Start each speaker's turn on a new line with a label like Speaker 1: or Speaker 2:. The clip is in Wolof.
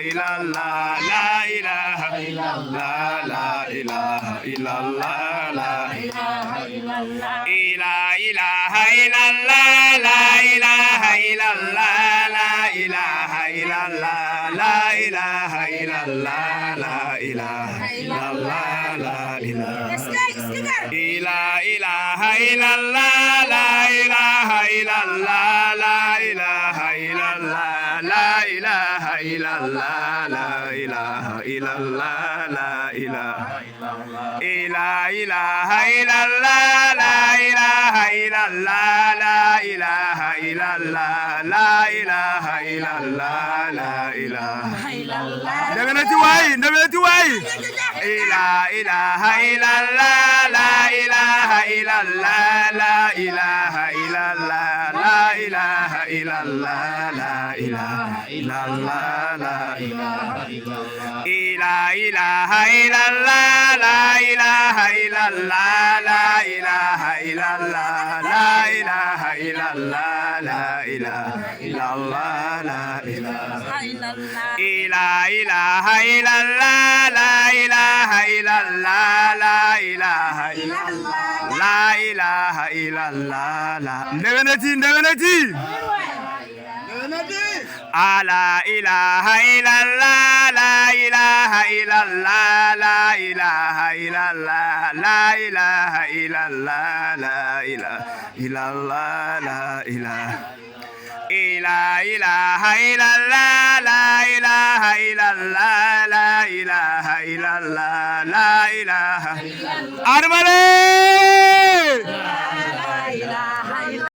Speaker 1: illallah, la ilaha illallah, la ilaha illallah, la ilaha illallah, la ilaha illallah, la ilaha illallah, la ilaha illallah, la ilaha illallah, la ilaha illallah, la ilaha la ilaha illallah, la ilaha illallah, la ilaha illallah, la ilaha illallah, la ilaha illallah, la ilaha la ilaha illallah, la ilaha illallah, la ilaha illallah, la ilaha illallah, la ilaha illallah. Ndabelati way la ilaha illallah, la ilaha illallah, la ilaha illallah, la ilaha illallah, la ilaha illallah, la ilaha illallah, la ilaha illallah, la ilaha illallah, la ilaha illallah, la ilaha illallah, la ilaha illallah, la ilaha illallah, la ilaha illallah, la ilaha illallah, la ilaha illallah, la ilaha illallah, la ndewenati la ilaha illallah, la ilaha illallah, la ilaha illallah, la ilaha illallah, la ilaha illallah, la ilaha la ilaha illallah, la ilaha illallah, la ilaha illallah, la ilaha Armale